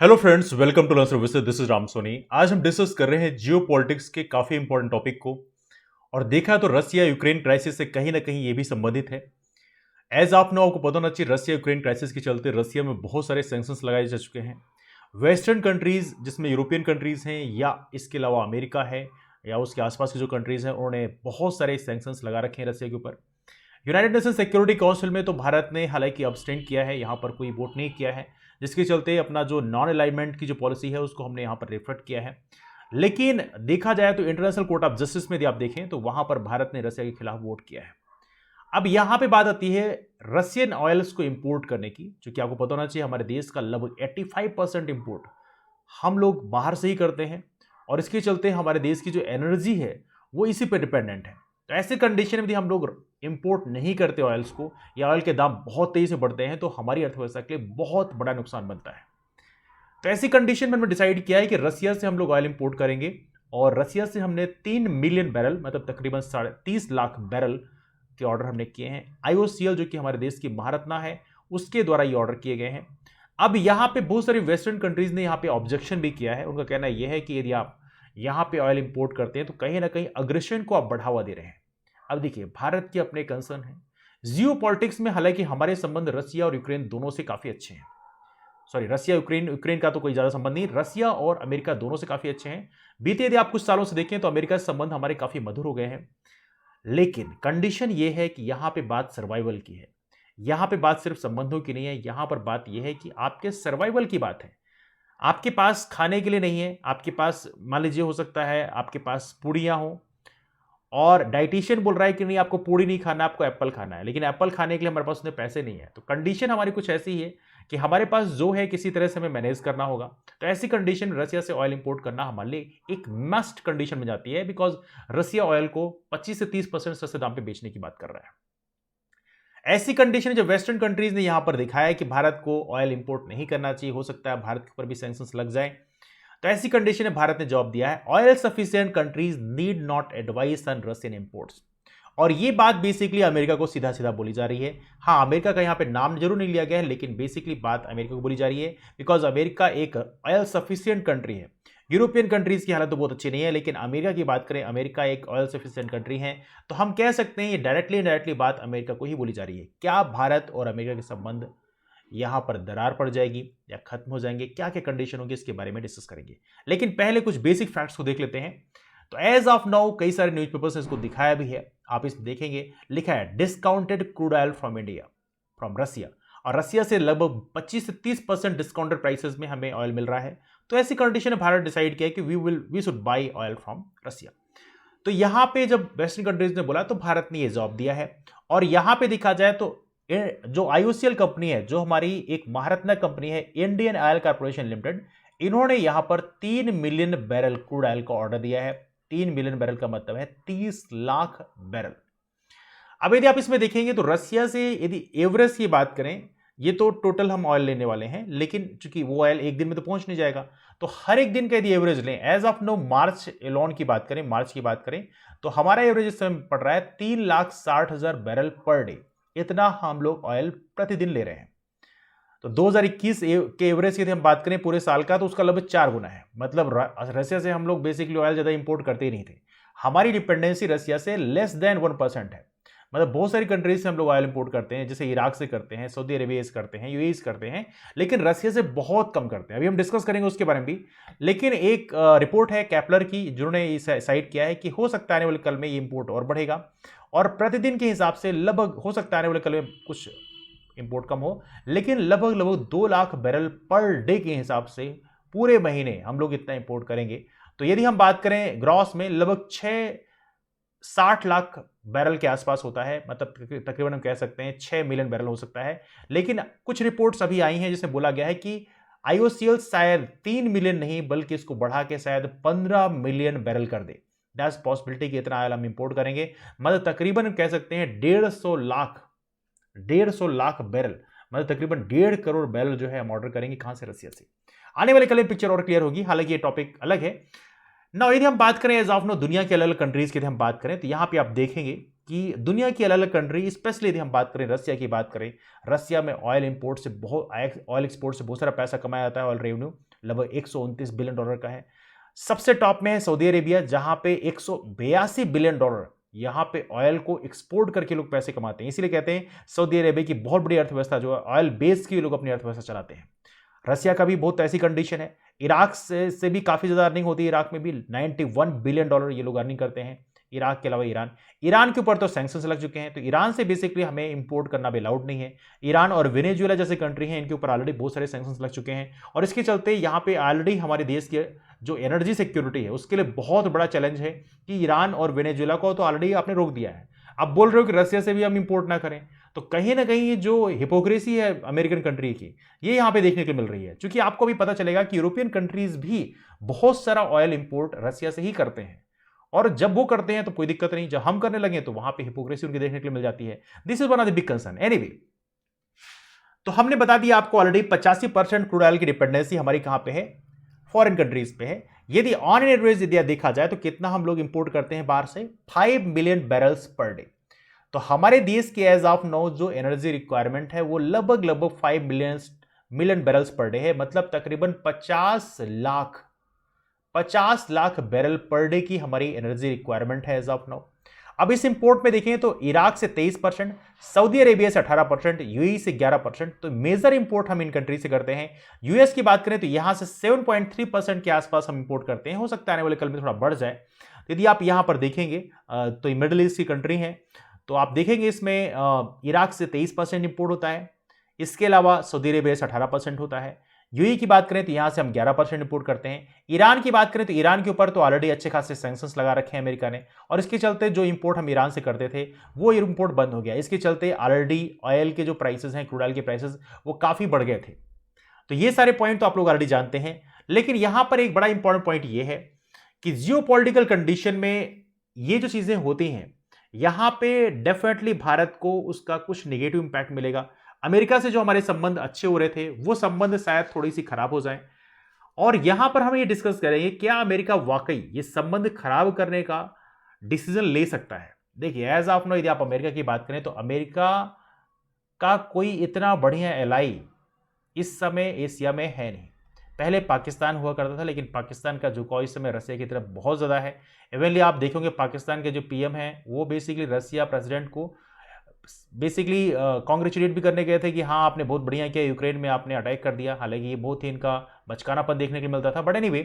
Hello friends, welcome to learn services. This is Ram Soni. आज हम discuss कर रहे हैं जियो पॉलिटिक्स के काफी इंपॉर्टेंट टॉपिक को। और देखा तो रसिया यूक्रेन क्राइसिस से कहीं ना कहीं ये भी संबंधित है। एज आप नो, आपको पता होना चाहिए, रसिया यूक्रेन क्राइसिस के चलते रसिया में बहुत सारे सैंक्शंस लगाए जा चुके हैं। वेस्टर्न कंट्रीज, जिसमें यूरोपियन कंट्रीज हैं या इसके अलावा अमेरिका है या उसके आसपास की जो कंट्रीज हैं, उन्होंने बहुत सारे सैंक्शंस लगा रखे हैं रसिया के ऊपर। यूनाइटेड नेशन सिक्योरिटी काउंसिल में तो भारत ने हालांकि अब्सटेंड किया है, यहाँ पर कोई वोट नहीं किया है, जिसके चलते अपना जो नॉन अलाइनमेंट की जो पॉलिसी है उसको हमने यहाँ पर रिफ्लेक्ट किया है। लेकिन देखा जाए तो इंटरनेशनल कोर्ट ऑफ जस्टिस में यदि आप देखें तो वहां पर भारत ने रसिया के खिलाफ वोट किया है। अब यहाँ पे बात आती है रशियन ऑयल्स को इंपोर्ट करने की, जो कि आपको पता होना चाहिए हमारे देश का लगभग 85% इंपोर्ट हम लोग बाहर से ही करते हैं। और इसके चलते हमारे देश की जो एनर्जी है वो इसी पर डिपेंडेंट है। तो ऐसे कंडीशन में यदि हम लोग इंपोर्ट नहीं करते ऑयल्स को, या ऑयल के दाम बहुत तेजी से बढ़ते हैं, तो हमारी अर्थव्यवस्था के लिए बहुत बड़ा नुकसान बनता है। तो ऐसी कंडीशन में हमने डिसाइड किया है कि रसिया से हम लोग ऑयल इंपोर्ट करेंगे। और रसिया से हमने 3 मिलियन बैरल, मतलब तकरीबन 30.5 लाख बैरल के ऑर्डर हमने किए हैं। आईओसीएल, जो कि हमारे देश की महारत्ना है, उसके द्वारा ये ऑर्डर किए गए हैं। अब यहाँ पे बहुत सारी वेस्टर्न कंट्रीज ने यहाँ पे ऑब्जेक्शन भी किया है। उनका कहना यह है कि यदि आप यहाँ पे ऑयल इंपोर्ट करते हैं तो कहीं ना कहीं अग्रेशन को आप बढ़ावा दे रहे हैं। अब देखिए, भारत के अपने कंसर्न है जियो पॉलिटिक्स में। हालांकि हमारे संबंध रसिया और यूक्रेन दोनों से काफी अच्छे हैं। सॉरी, रसिया यूक्रेन यूक्रेन का तो कोई ज्यादा संबंध नहीं, रसिया और अमेरिका दोनों से काफी अच्छे हैं। बीते यदि आप कुछ सालों से देखें तो अमेरिका से संबंध हमारे काफी मधुर हो गए हैं। लेकिन कंडीशन यह है कि यहां पे बात सर्वाइवल की है। यहां पे बात सिर्फ संबंधों की नहीं है, यहां पर बात यह है कि आपके सर्वाइवल की बात है। आपके पास खाने के लिए नहीं है, आपके पास मान लीजिए हो सकता है आपके पास पूड़ियां हो, और डाइटिशियन बोल रहा है कि नहीं, आपको पूड़ी नहीं खाना, आपको एप्पल खाना है, लेकिन एप्पल खाने के लिए हमारे पास उतने पैसे नहीं है। तो कंडीशन हमारी कुछ ऐसी है कि हमारे पास जो है किसी तरह से हमें मैनेज करना होगा। तो ऐसी कंडीशन में रसिया से ऑयल इंपोर्ट करना हमारे लिए एक मस्ट कंडीशन में जाती है, बिकॉज रसिया ऑयल को 25 से 30% सस्ते दाम पे बेचने की बात कर रहा है। ऐसी कंडीशन जब वेस्टर्न कंट्रीज ने यहां पर दिखाया कि भारत को ऑयल इंपोर्ट नहीं करना चाहिए, हो सकता है भारत के ऊपर भी सैंक्शंस लग जाए, तो ऐसी कंडीशन में भारत ने जवाब दिया है, oil sufficient countries need not advice on Russian imports. और ये बात बेसिकली अमेरिका को सीधा सीधा बोली जा रही है। हाँ, अमेरिका का यहाँ पे नाम जरूर नहीं लिया गया है, लेकिन बेसिकली बात अमेरिका को बोली जा रही है, बिकॉज अमेरिका एक ऑयल सफिशिएंट कंट्री है। यूरोपियन कंट्रीज की हालत तो बहुत अच्छी नहीं है, लेकिन अमेरिका की बात करें, अमेरिका एक ऑयल सफिशिएंट कंट्री है। तो हम कह सकते हैं ये डायरेक्टली इनडायरेक्टली बात अमेरिका को ही बोली जा रही है। क्या भारत और अमेरिका के संबंध यहां पर दरार पड़ जाएगी या खत्म हो जाएंगे, क्या क्या कंडीशन होगी, इसके बारे में डिस्कस करेंगे। लेकिन पहले कुछ बेसिक फैक्ट्स को देख लेते हैं। तो एज ऑफ नाउ कई सारे न्यूज़पेपर्स ने इसको दिखाया भी है, आप इसमें देखेंगे लिखा है discounted crude oil from India, from Russia. और रसिया से लगभग 25 से 30% डिस्काउंटेड प्राइसेस में हमें ऑयल मिल रहा है। तो ऐसी कंडीशन में भारत डिसाइड किया कि we should buy oil from Russia. तो यहां पे जब वेस्टर्न कंट्रीज ने बोला तो भारत ने यह जवाब दिया है। और यहां पे देखा जाए तो जो आईओसीएल कंपनी है, जो हमारी एक महारत्ना कंपनी है, इंडियन ऑयल कॉर्पोरेशन लिमिटेड, इन्होंने यहां पर 3 मिलियन बैरल क्रूड ऑयल का ऑर्डर दिया है। 3 मिलियन बैरल का मतलब है 30 लाख बैरल। अब यदि आप इसमें देखेंगे तो रसिया से यदि एवरेज की बात करें, ये तो टोटल हम ऑयल लेने वाले हैं, लेकिन चूंकि वो ऑयल एक दिन में तो पहुंच नहीं जाएगा, तो हर एक दिन का यदि एवरेज लें, age of no March Elon की बात करें, मार्च की बात करें, तो हमारा एवरेज इस समय पड़ रहा है 3,60,000 बैरल पर डे। इतना हम लोग ऑयल प्रतिदिन ले रहे हैं। तो 2021 के एवरेज की यदि हम बात करें पूरे साल का, तो उसका लगभग 4 गुना है। मतलब रसिया से हम लोग बेसिकली ऑयल ज्यादा इंपोर्ट करते ही नहीं थे। हमारी डिपेंडेंसी रसिया से लेस देन 1% है। मतलब बहुत सारी कंट्रीज से हम लोग ऑयल इंपोर्ट करते हैं, जैसे इराक से करते हैं, सऊदी अरेबिया से करते हैं, यूएई से करते हैं, लेकिन रसिया से बहुत कम करते हैं। अभी हम डिस्कस करेंगे उसके बारे में भी। लेकिन एक रिपोर्ट है केपलर की, जिन्होंने साइट किया है कि हो सकता है आने वाले कल में ये इंपोर्ट और बढ़ेगा, और प्रतिदिन के हिसाब से लगभग हो सकता है आने वाले कल में कुछ इंपोर्ट कम हो, लेकिन लगभग लगभग 2 लाख बैरल पर डे के हिसाब से पूरे महीने हम लोग इतना इंपोर्ट करेंगे। तो यदि हम बात करें ग्रॉस में, लगभग 60 लाख बैरल के आसपास होता है। मतलब तकरीबन हम कह सकते हैं 6 मिलियन बैरल हो सकता है। लेकिन कुछ रिपोर्ट्स अभी आई हैं जिसमें बोला गया है कि आईओसीएल शायद 3 मिलियन नहीं, बल्कि इसको बढ़ा के शायद 15 मिलियन बैरल कर दे। दैट्स पॉसिबिलिटी कि इतना ऑयल हम इंपोर्ट करेंगे। मतलब तकरीबन हम कह सकते हैं 150 लाख बैरल, मतलब तकरीबन 1.5 करोड़ बैरल जो है हम ऑर्डर करेंगे। कहां से? रसिया से। आने वाले कल पिक्चर और क्लियर होगी, हालांकि ये टॉपिक अलग है ना। यदि हम बात करें एज ऑफ नो दुनिया के अलग अलग कंट्रीज की, हम बात करें तो यहां पे आप देखेंगे कि दुनिया की अलग अलग कंट्री, स्पेशली यदि हम बात करें रसिया की बात करें, रसिया में ऑयल इंपोर्ट से बहुत, ऑयल एक्सपोर्ट से बहुत सारा पैसा कमाया जाता है, ऑयल रेवेन्यू। लगभग $129 बिलियन का है। सबसे टॉप में है सऊदी अरेबिया, जहां पे $182 बिलियन यहां पे ऑयल को एक्सपोर्ट करके लोग पैसे कमाते हैं। इसीलिए कहते हैं सऊदी अरेबिया की बहुत बड़ी अर्थव्यवस्था जो है ऑयल बेस की लोग अपनी अर्थव्यवस्था चलाते हैं। रसिया का भी बहुत ऐसी कंडीशन है। इराक से भी काफी ज्यादा अर्निंग होती है। इराक में भी $91 बिलियन ये लोग अर्निंग करते हैं। इराक के अलावा ईरान के ऊपर तो सैंक्शंस लग चुके हैं, तो ईरान से बेसिकली हमें इंपोर्ट करना भी अलाउड नहीं है। ईरान और वेनेजुएला जैसे कंट्री हैं, इनके ऊपर ऑलरेडी बहुत सारे सैंक्शंस लग चुके हैं, और इसके चलते यहाँ पे ऑलरेडी हमारे देश के जो एनर्जी सिक्योरिटी है उसके लिए बहुत बड़ा चैलेंज है कि ईरान और वेनेजुएला को तो ऑलरेडी आपने रोक दिया है, अब बोल रहे हो कि रसिया से भी हम इंपोर्ट ना करें। तो कहीं ना कहीं जो हिपोक्रेसी है अमेरिकन कंट्री की, ये यहां पे देखने को मिल रही है। क्योंकि आपको भी पता चलेगा कि यूरोपियन कंट्रीज भी बहुत सारा ऑयल इंपोर्ट रसिया से ही करते हैं, और जब वो करते हैं तो कोई दिक्कत नहीं, जब हम करने लगे तो वहां पे हिपोक्रेसी उनकी देखने के लिए मिल जाती है। This is one of the big concern. Anyway, तो हमने बता दिया आपको ऑलरेडी 85% क्रूड ऑयल की डिपेंडेंसी हमारी कहां पे है, फॉरेन कंट्रीज पे है। यदि ऑन एन एवरेज यदि देखा जाए तो कितना हम लोग इंपोर्ट करते हैं बाहर से, 5 मिलियन बैरल्स पर डे। तो हमारे देश की एज ऑफ नाउ जो एनर्जी रिक्वायरमेंट है वो लगभग 5 मिलियन बैरल्स पर डे है। मतलब तकरीबन 50 लाख बैरल पर डे की हमारी एनर्जी रिक्वायरमेंट है एज ऑफ नाउ। अब इस इंपोर्ट में देखें तो इराक से 23%, सऊदी अरेबिया से 18%, यूएई से 11%, तो मेजर इंपोर्ट हम इन कंट्री से करते हैं। यूएस की बात करें तो यहां से 7.3% के आसपास हम इंपोर्ट करते हैं। हो सकता है आने वाले कल में थोड़ा बढ़ जाए। यदि आप यहां पर देखेंगे तो मिडिल ईस्ट की कंट्री है, तो आप देखेंगे इसमें इराक से 23% इंपोर्ट होता है। इसके अलावा सऊदी अरेबिया से 18% होता है। यूएई की बात करें तो यहां से हम 11% इंपोर्ट करते हैं। ईरान की बात करें तो ईरान के ऊपर तो ऑलरेडी अच्छे खासे सैंक्शंस लगा रखे हैं अमेरिका ने, और इसके चलते जो इंपोर्ट हम ईरान से करते थे वो इंपोर्ट बंद हो गया। इसके चलते ऑलरेडी ऑयल के जो प्राइसेस हैं, क्रूड ऑयल के प्राइसेस, वो काफी बढ़ गए थे। तो ये सारे पॉइंट तो आप लोग ऑलरेडी जानते हैं। लेकिन यहां पर एक बड़ा इंपॉर्टेंट पॉइंट ये है कि जियोपॉलिटिकल कंडीशन में ये जो चीजें होती हैं, यहां पे डेफिनेटली भारत को उसका कुछ नेगेटिव इंपैक्ट मिलेगा। अमेरिका से जो हमारे संबंध अच्छे हो रहे थे वो संबंध शायद थोड़ी सी खराब हो जाए, और यहां पर हम ये डिस्कस करेंगे क्या अमेरिका वाकई ये संबंध खराब करने का डिसीजन ले सकता है। देखिए, एज ऑफ नाउ यदि आप अमेरिका की बात करें तो अमेरिका का कोई इतना बढ़िया एलाई इस समय एशिया में है नहीं। पहले पाकिस्तान हुआ करता था, लेकिन पाकिस्तान का झुकाव इस समय रसिया की तरफ बहुत ज़्यादा है। इवेंटली आप देखोगे पाकिस्तान के जो पीएम हैं वो बेसिकली रसिया प्रेसिडेंट को बेसिकली कॉन्ग्रेचुलेट भी करने गए थे कि हाँ आपने बहुत बढ़िया किया, यूक्रेन में आपने अटैक कर दिया। हालांकि ये बहुत ही इनका बचकानापन देखने को मिलता था। बट एनीवे,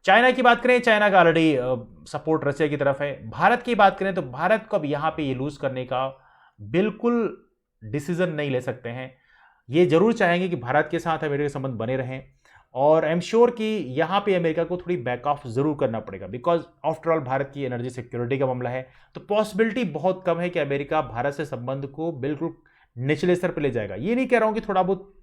चाइना की बात करें, चाइना का ऑलरेडी सपोर्ट रसिया की तरफ है। भारत की बात करें तो भारत को अब यहाँ पे ये लूज करने का बिल्कुल डिसीजन नहीं ले सकते हैं। ये जरूर चाहेंगे कि भारत के साथ अमेरिका के संबंध बने रहें, और आई एम श्योर कि यहाँ पे अमेरिका को थोड़ी बैक ऑफ जरूर करना पड़ेगा, बिकॉज आफ्टर ऑल भारत की एनर्जी सिक्योरिटी का मामला है। तो पॉसिबिलिटी बहुत कम है कि अमेरिका भारत से संबंध को बिल्कुल निचले स्तर पर ले जाएगा। ये नहीं कह रहा हूं कि थोड़ा बहुत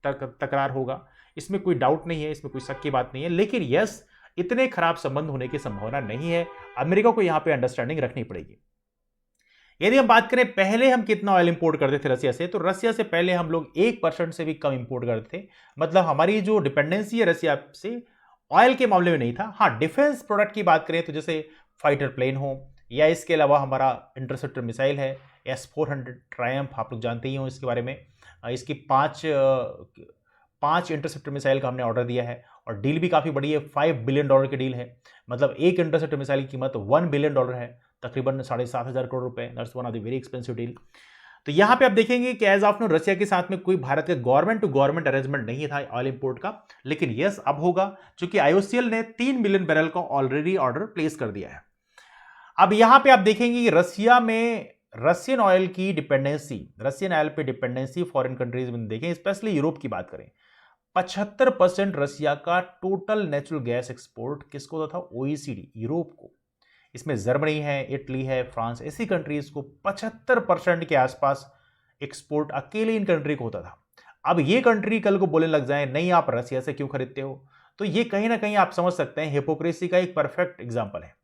तकरार होगा, इसमें कोई डाउट नहीं है, इसमें कोई शक की बात नहीं है। लेकिन यस, इतने खराब संबंध होने की संभावना नहीं है। अमेरिका को यहाँ पे अंडरस्टैंडिंग रखनी पड़ेगी। यदि हम बात करें पहले हम कितना ऑयल इंपोर्ट करते थे रसिया से, तो रसिया से पहले हम लोग 1% से भी कम इंपोर्ट करते थे। मतलब हमारी जो डिपेंडेंसी है रसिया से ऑयल के मामले में नहीं था। हाँ, डिफेंस प्रोडक्ट की बात करें तो जैसे फाइटर प्लेन हो, या इसके अलावा हमारा इंटरसेप्टर मिसाइल है S-400 ट्रायम्फ, आप लोग जानते ही हो इसके बारे में। इसकी पांच इंटरसेप्टर मिसाइल का हमने ऑर्डर दिया है, और डील भी काफ़ी बड़ी है। $5 बिलियन की डील है। मतलब एक इंटरसेप्टर मिसाइल की कीमत $1 बिलियन है, तकरीबन 7,500 करोड़ रुपए। That's one of the very expensive deal. तो यहाँ पे आप देखेंगे कि एज ऑफ नो रसिया के साथ में कोई भारत के गवर्नमेंट टू गवर्नमेंट अरेंजमेंट नहीं था ऑयल इंपोर्ट का। लेकिन यस, अब होगा, क्योंकि IOCL ने 3 मिलियन बैरल का ऑलरेडी ऑर्डर प्लेस कर दिया है। अब यहाँ पे आप देखेंगे कि रसिया में रशियन ऑयल की डिपेंडेंसी, रशियन ऑयल पे डिपेंडेंसी फॉरेन कंट्रीज में देखें, स्पेशली यूरोप की बात करें, 75% रसिया का टोटल नेचुरल गैस एक्सपोर्ट किसको होता था? OECD, यूरोप को। इसमें जर्मनी है, इटली है, फ्रांस, ऐसी कंट्रीज को 75% के आसपास एक्सपोर्ट अकेले इन कंट्री को होता था। अब ये कंट्री कल को बोलने लग जाए नहीं आप रसिया से क्यों खरीदते हो, तो ये कहीं ना कहीं आप समझ सकते हैं हिपोक्रेसी का एक परफेक्ट एग्जांपल है।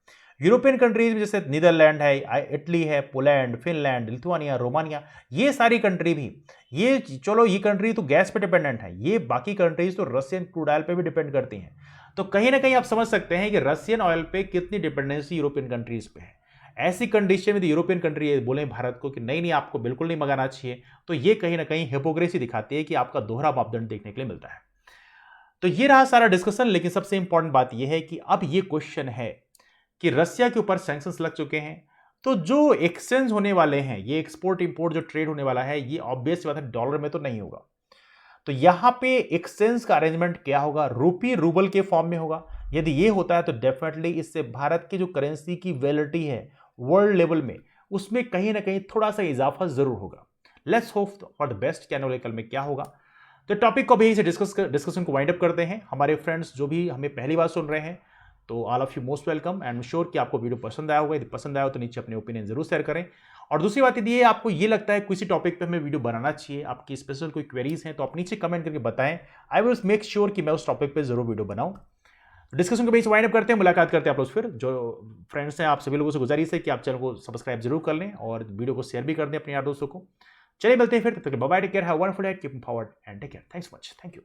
यूरोपियन कंट्रीज में जैसे नीदरलैंड है, इटली है, पोलैंड, फिनलैंड, लिथुआनिया, रोमानिया, ये सारी कंट्री भी, ये चलो ये कंट्री तो गैस पे डिपेंडेंट है, ये बाकी कंट्रीज तो रशियन क्रूड ऑयल पे भी डिपेंड करती हैं। तो कहीं ना कहीं आप समझ सकते हैं कि रशियन ऑयल पे कितनी डिपेंडेंसी यूरोपियन कंट्रीज पे है। ऐसी कंडीशन में यूरोपियन कंट्री बोले भारत को कि नहीं नहीं आपको बिल्कुल नहीं मंगाना चाहिए, तो ये कहीं ना कहीं हिपोक्रेसी दिखाती है कि आपका दोहरा मापदंड देखने के लिए मिलता है। तो ये रहा सारा डिस्कशन, लेकिन सबसे इंपॉर्टेंट बात यह है कि अब ये क्वेश्चन है कि रसिया के ऊपर सैंक्शंस लग चुके हैं, तो जो एक्सचेंज होने वाले हैं, ये एक्सपोर्ट इंपोर्ट जो ट्रेड होने वाला है, ये ऑब्वियस बात है डॉलर में तो नहीं होगा। तो यहां पे एक्सचेंज का अरेंजमेंट क्या होगा, रूपी रूबल के फॉर्म में होगा। यदि ये होता है तो डेफिनेटली इससे भारत की जो करेंसी की वैलिडिटी है वर्ल्ड लेवल में, उसमें कहीं ना कहीं थोड़ा सा इजाफा जरूर होगा। Let's hope for the best, क्या वाले कल में क्या होगा। तो टॉपिक को भी से डिस्कशन को वाइंड अप करते हैं। हमारे फ्रेंड्स जो भी हमें पहली बार सुन रहे हैं, तो all of you most welcome, and sure कि आपको वीडियो पसंद आया होगा। यदि पसंद आया हो तो नीचे अपने ओपिनियन जरूर शेयर करें। और दूसरी बात यदि आपको ये लगता है किसी टॉपिक पे हमें वीडियो बनाना चाहिए, आपकी स्पेशल कोई क्वेरीज हैं, तो आप नीचे कमेंट करके बताएं। आई विल मेक श्योर कि मैं उस टॉपिक पे जरूर वीडियो बनाऊं। डिस्कशन के बीच वाइंड अप करते हैं, मुलाकात करते हैं आप लोग फिर। जो फ्रेंड्स हैं, आप सभी लोगों से गुजारिश है कि आप चैनल को सब्सक्राइब जरूर कर लें और वीडियो को शेयर भी कर दें अपने यार दोस्तों को। चलिए मिलते हैं फिर, तब तक bye bye, take care, have a wonderful day, keep forward and take care, thanks much, thank you.